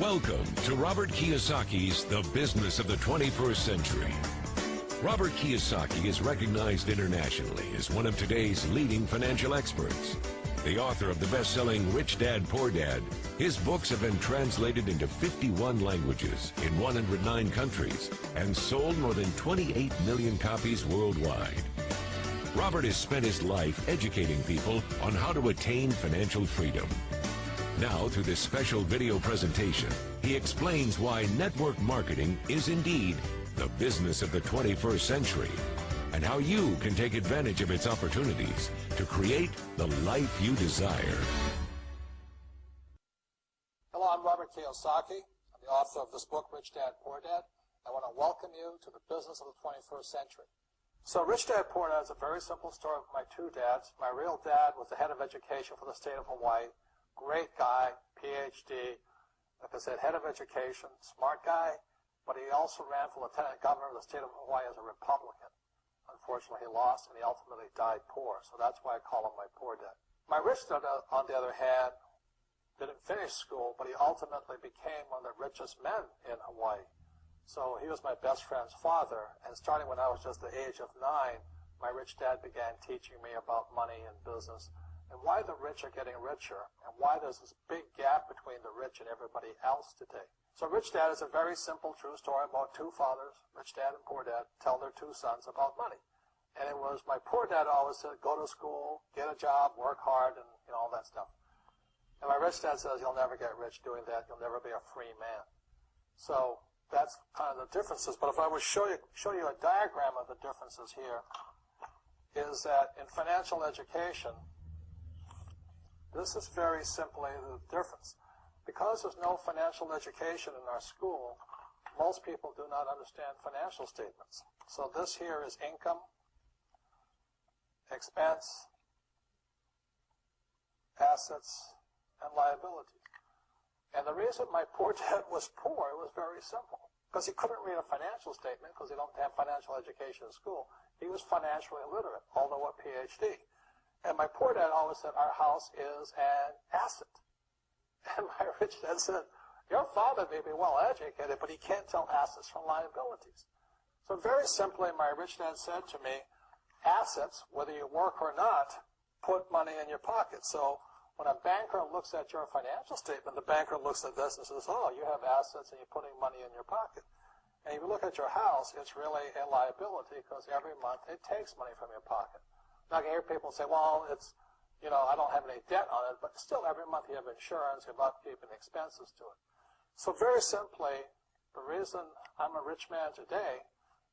Welcome to Robert Kiyosaki's The Business of the 21st Century. Robert Kiyosaki is recognized internationally as one of today's leading financial experts. The author of the best-selling Rich Dad, Poor Dad, his books have been translated into 51 languages in 109 countries and sold more than 28 million copies worldwide. Robert has spent his life educating people on how to attain financial freedom. Now, through this special video presentation, he explains why network marketing is indeed the business of the 21st century, and how you can take advantage of its opportunities to create the life you desire. Hello, I'm Robert Kiyosaki. I'm the author of this book, Rich Dad, Poor Dad. I want to welcome you to the business of the 21st century. So Rich Dad, Poor Dad is a very simple story of my two dads. My real dad was the head of education for the state of Hawaii. Great guy, PhD, like I said, head of education, smart guy, but he also ran for lieutenant governor of the state of Hawaii as a Republican. Unfortunately, he lost, and he ultimately died poor, so that's why I call him my poor dad. My rich dad, on the other hand, didn't finish school, but he ultimately became one of the richest men in Hawaii. So he was my best friend's father, and starting when I was just the age of 9, my rich dad began teaching me about money and business, and why the rich are getting richer, and why there's this big gap between the rich and everybody else today. So Rich Dad is a very simple, true story about two fathers, Rich Dad and Poor Dad, tell their two sons about money. And it was my poor dad always said, go to school, get a job, work hard, and all that stuff. And my rich dad says, you'll never get rich doing that, you'll never be a free man. So that's kind of the differences. But if I would show you a diagram of the differences here, is that in financial education, this is very simply the difference. Because there's no financial education in our school, most people do not understand financial statements. So this here is income, expense, assets, and liabilities. And the reason my poor dad was poor was very simple. Because he couldn't read a financial statement because he don't have financial education in school. He was financially illiterate, although a PhD. And my poor dad always said, our house is an asset. And my rich dad said, your father may be well educated, but he can't tell assets from liabilities. So very simply, my rich dad said to me, assets, whether you work or not, put money in your pocket. So when a banker looks at your financial statement, the banker looks at this and says, oh, you have assets and you're putting money in your pocket. And if you look at your house, it's really a liability because every month it takes money from your pocket. Now, I can hear people say, well, it's, I don't have any debt on it, but still every month you have insurance, you have upkeep and expenses to it. So very simply, the reason I'm a rich man today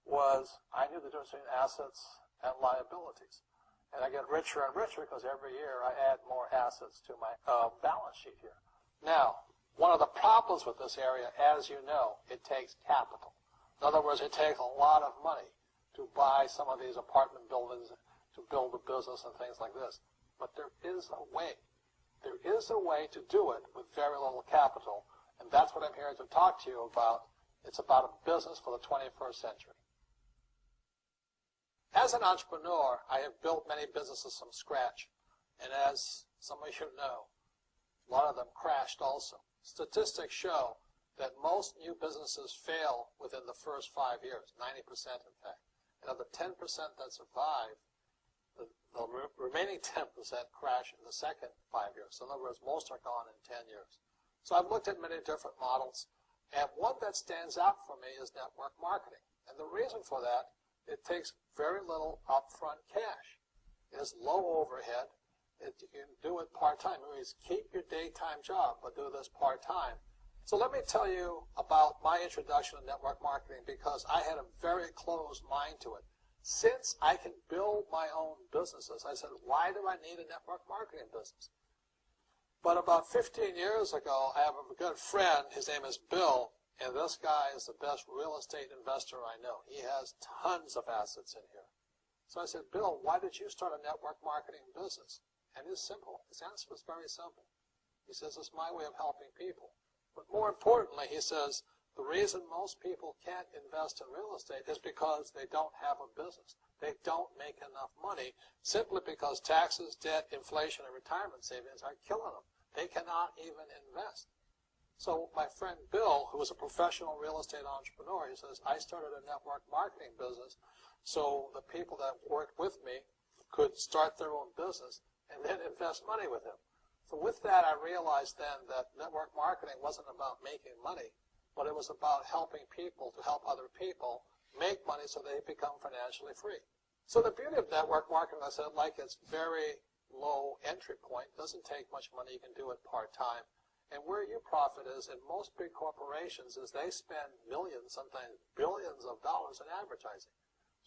was I knew the difference between assets and liabilities. And I get richer and richer because every year I add more assets to my balance sheet here. Now, one of the problems with this area, as you know, it takes capital. In other words, it takes a lot of money to buy some of these apartment buildings, to build a business and things like this. But there is a way. There is a way to do it with very little capital, and that's what I'm here to talk to you about. It's about a business for the 21st century. As an entrepreneur, I have built many businesses from scratch, and as some of you know, a lot of them crashed also. Statistics show that most new businesses fail within the first 5 years, 90% in fact. And of the 10% that survive, the remaining 10% crash in the second 5 years. So in other words, most are gone in 10 years. So I've looked at many different models, and one that stands out for me is network marketing. And the reason for that, it takes very little upfront cash. It is low overhead. You can do it part-time. It means keep your daytime job, but do this part-time. So let me tell you about my introduction to network marketing because I had a very closed mind to it. Since I can build my own businesses, I said, why do I need a network marketing business? But about 15 years ago, I have a good friend, his name is Bill, and this guy is the best real estate investor I know. He has tons of assets in here. So I said, Bill, why did you start a network marketing business? And it's simple. His answer was very simple. He says, it's my way of helping people. But more importantly, he says, the reason most people can't invest in real estate is because they don't have a business. They don't make enough money simply because taxes, debt, inflation, and retirement savings are killing them. They cannot even invest. So my friend Bill, who was a professional real estate entrepreneur, he says, I started a network marketing business so the people that worked with me could start their own business and then invest money with him. So with that, I realized then that network marketing wasn't about making money, but it was about helping people to help other people make money so they become financially free. So the beauty of network marketing, I said, like it's very low entry point, doesn't take much money, you can do it part-time. And where you profit is in most big corporations is they spend millions, sometimes billions of dollars in advertising.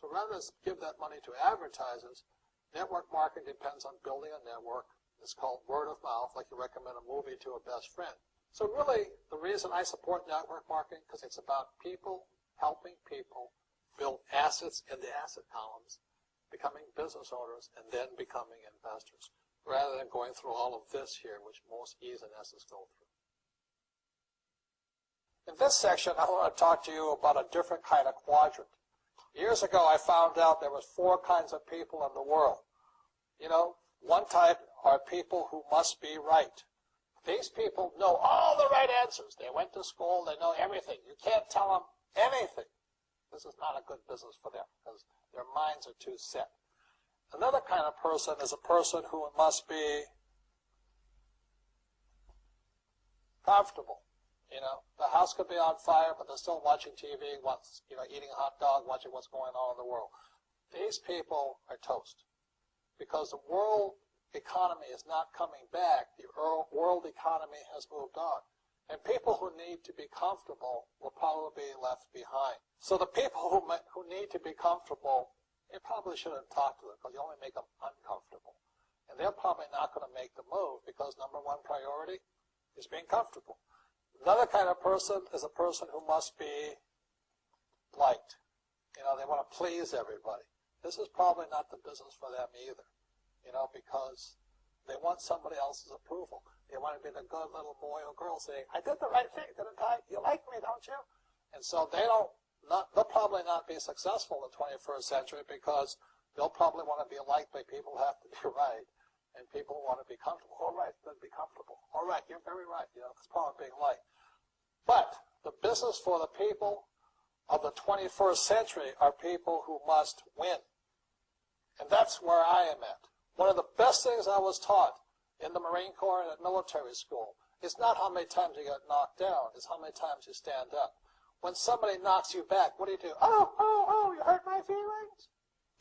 So rather than give that money to advertisers, network marketing depends on building a network. It's called word of mouth, like you recommend a movie to a best friend. So really, the reason I support network marketing, because it's about people helping people build assets in the asset columns, becoming business owners, and then becoming investors, rather than going through all of this here, which most E's and S's go through. In this section, I want to talk to you about a different kind of quadrant. Years ago, I found out there was 4 kinds of people in the world. You know, one type are people who must be right. These people know all the right answers. They went to school, they know everything. You can't tell them anything. This is not a good business for them because their minds are too set. Another kind of person is a person who must be comfortable. You know, the house could be on fire, but they're still watching TV, eating a hot dog, watching what's going on in the world. These people are toast because the world economy is not coming back. The world economy has moved on. And people who need to be comfortable will probably be left behind. So the people who need to be comfortable, you probably shouldn't talk to them because you only make them uncomfortable. And they're probably not going to make the move because number 1 priority is being comfortable. Another kind of person is a person who must be liked. You know, they want to please everybody. This is probably not the business for them either, you know, because they want somebody else's approval. They want to be the good little boy or girl saying, I did the right thing, didn't I? You like me, don't you? And so they'll probably not be successful in the 21st century because they'll probably want to be liked by people who have to be right. And people want to be comfortable. All right, then be comfortable. All right, you're very right. You know, it's part of being liked. But the business for the people of the 21st century are people who must win. And that's where I am at. One of the best things I was taught in the Marine Corps and at military school is not how many times you get knocked down, it's how many times you stand up. When somebody knocks you back, what do? Oh, you hurt my feelings?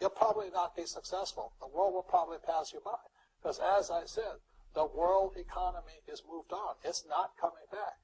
You'll probably not be successful. The world will probably pass you by. Because as I said, the world economy is moved on. It's not coming back.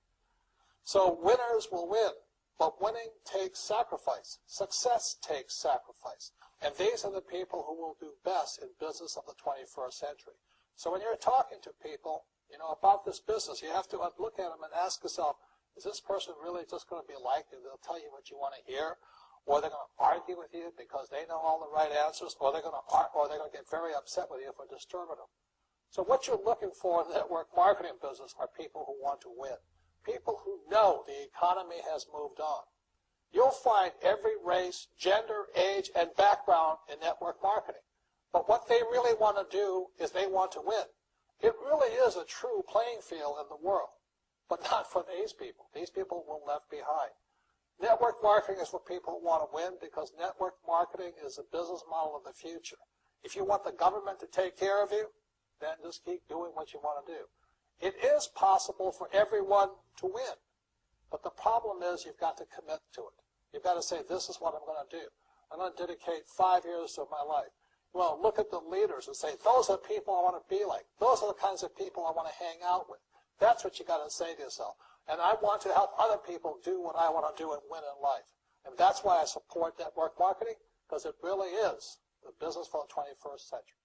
So winners will win, but winning takes sacrifice. Success takes sacrifice. And these are the people who will do best in business of the 21st century. So when you're talking to people, you know, about this business, you have to look at them and ask yourself, is this person really just going to be liked and they'll tell you what you want to hear? Or they're going to argue with you because they know all the right answers, or they're going to get very upset with you for disturbing them. So what you're looking for in the network marketing business are people who want to win. People who know the economy has moved on. You'll find every race, gender, age, and background in network marketing. But what they really want to do is they want to win. It really is a true playing field in the world, but not for these people. These people will be left behind. Network marketing is for people who want to win because network marketing is a business model of the future. If you want the government to take care of you, then just keep doing what you want to do. It is possible for everyone to win, but the problem is you've got to commit to it. You've got to say, this is what I'm going to do. I'm going to dedicate 5 years of my life. Well, look at the leaders and say, those are the people I want to be like. Those are the kinds of people I want to hang out with. That's what you got to say to yourself. And I want to help other people do what I want to do and win in life. And that's why I support network marketing, because it really is the business for the 21st century.